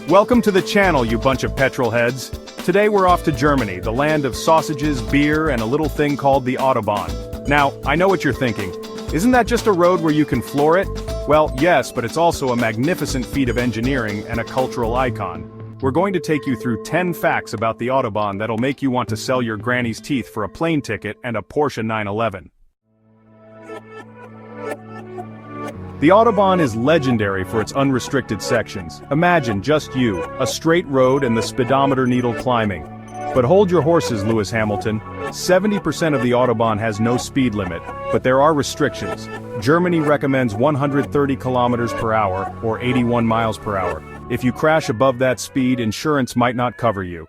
Welcome to the channel, you bunch of petrol heads. Today we're off to Germany, the land of sausages, beer, and a little thing called the Autobahn. Now, I know what you're thinking. Isn't that just a road where you can floor it? Well, yes, but it's also a magnificent feat of engineering and a cultural icon. We're going to take you through 10 facts about the Autobahn that'll make you want to sell your granny's teeth for a plane ticket and a Porsche 911. The Autobahn is legendary for its unrestricted sections. Imagine just you, a straight road and the speedometer needle climbing. But hold your horses, Lewis Hamilton. 70% of the Autobahn has no speed limit, but there are restrictions. Germany recommends 130 kilometers per hour, or 81 miles per hour. If you crash above that speed, insurance might not cover you.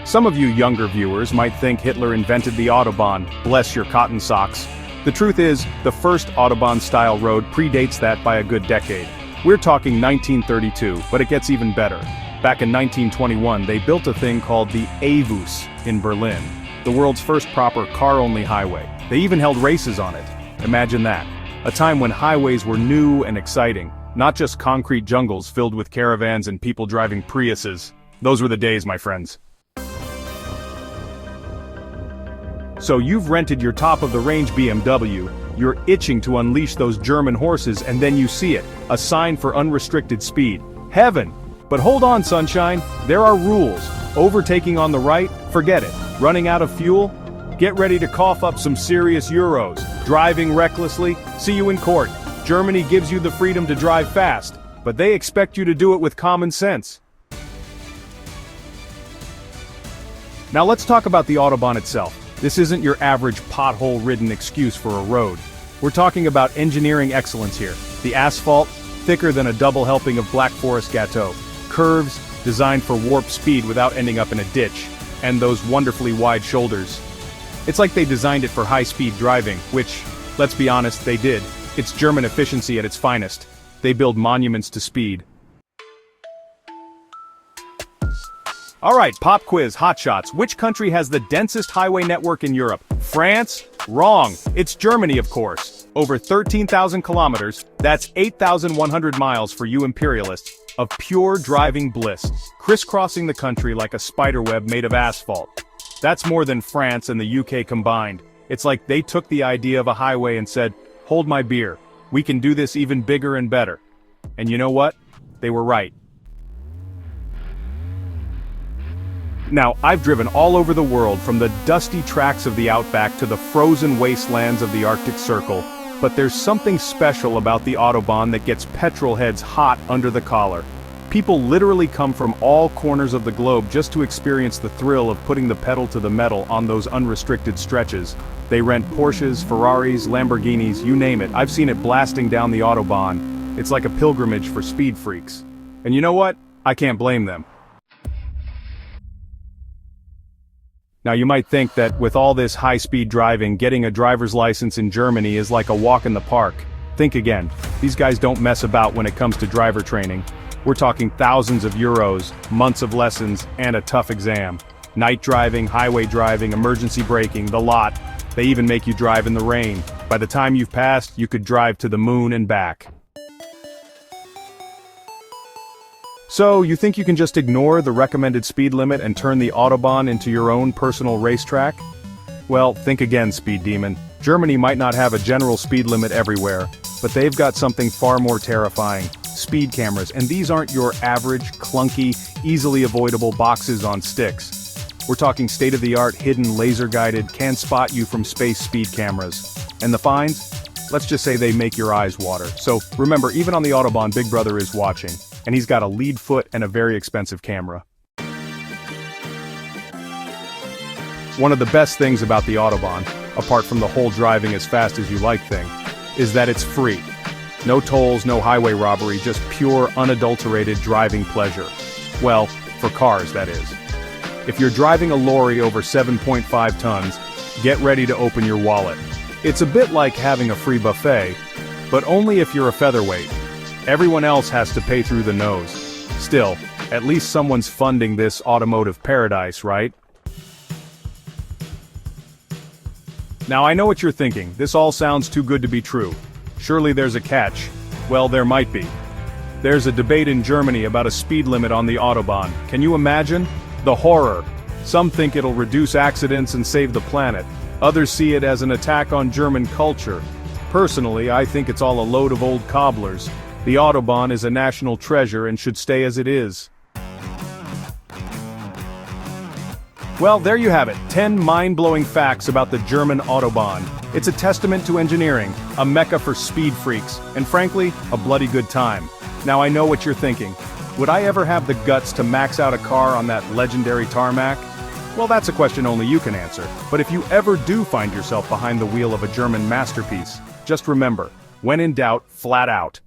Some of you younger viewers might think Hitler invented the Autobahn. Bless your cotton socks. The truth is, the first Autobahn-style road predates that by a good decade. We're talking 1932, but it gets even better. Back in 1921, they built a thing called the Avus in Berlin, the world's first proper car-only highway. They even held races on it. Imagine that. A time when highways were new and exciting, not just concrete jungles filled with caravans and people driving Priuses. Those were the days, my friends. So you've rented your top-of-the-range BMW, you're itching to unleash those German horses, and then you see it, a sign for unrestricted speed. Heaven! But hold on, sunshine, there are rules. Overtaking on the right? Forget it. Running out of fuel? Get ready to cough up some serious euros. Driving recklessly? See you in court. Germany gives you the freedom to drive fast, but they expect you to do it with common sense. Now let's talk about the Autobahn itself. This isn't your average pothole-ridden excuse for a road. We're talking about engineering excellence here. The asphalt, thicker than a double helping of Black Forest Gâteau. Curves, designed for warp speed without ending up in a ditch. And those wonderfully wide shoulders. It's like they designed it for high-speed driving, which, let's be honest, they did. It's German efficiency at its finest. They build monuments to speed. Alright, pop quiz, hotshots. Which country has the densest highway network in Europe? France? Wrong. It's Germany, of course. Over 13,000 kilometers, that's 8,100 miles for you imperialists, of pure driving bliss, crisscrossing the country like a spiderweb made of asphalt. That's more than France and the UK combined. It's like they took the idea of a highway and said, hold my beer, we can do this even bigger and better. And you know what? They were right. Now, I've driven all over the world, from the dusty tracks of the outback to the frozen wastelands of the Arctic Circle, but there's something special about the Autobahn that gets petrol heads hot under the collar. People literally come from all corners of the globe just to experience the thrill of putting the pedal to the metal on those unrestricted stretches. They rent Porsches, Ferraris, Lamborghinis, you name it. I've seen it blasting down the Autobahn. It's like a pilgrimage for speed freaks. And you know what? I can't blame them. Now you might think that with all this high-speed driving, getting a driver's license in Germany is like a walk in the park. Think again. These guys don't mess about when it comes to driver training. We're talking thousands of euros, months of lessons, and a tough exam. Night driving, highway driving, emergency braking, the lot. They even make you drive in the rain. By the time you've passed, you could drive to the moon and back. So, you think you can just ignore the recommended speed limit and turn the Autobahn into your own personal racetrack? Well, think again, speed demon. Germany might not have a general speed limit everywhere, but they've got something far more terrifying. Speed cameras, and these aren't your average, clunky, easily avoidable boxes on sticks. We're talking state-of-the-art, hidden, laser-guided, can spot you from space speed cameras. And the fines? Let's just say they make your eyes water. So, remember, even on the Autobahn, Big Brother is watching. And he's got a lead foot and a very expensive camera. One of the best things about the Autobahn, apart from the whole driving as fast as you like thing, is that it's free. No tolls, no highway robbery, just pure, unadulterated driving pleasure. Well, for cars, that is. If you're driving a lorry over 7.5 tons, get ready to open your wallet. It's a bit like having a free buffet, but only if you're a featherweight. Everyone else has to pay through the nose. Still, at least someone's funding this automotive paradise, right? Now I know what you're thinking, this all sounds too good to be true. Surely there's a catch. Well, there might be. There's a debate in Germany about a speed limit on the Autobahn. Can you imagine? The horror. Some think it'll reduce accidents and save the planet. Others see it as an attack on German culture. Personally, I think it's all a load of old cobblers. The Autobahn is a national treasure and should stay as it is. Well, there you have it, 10 mind-blowing facts about the German Autobahn. It's a testament to engineering, a mecca for speed freaks, and frankly, a bloody good time. Now I know what you're thinking. Would I ever have the guts to max out a car on that legendary tarmac? Well, that's a question only you can answer. But if you ever do find yourself behind the wheel of a German masterpiece, just remember, when in doubt, flat out.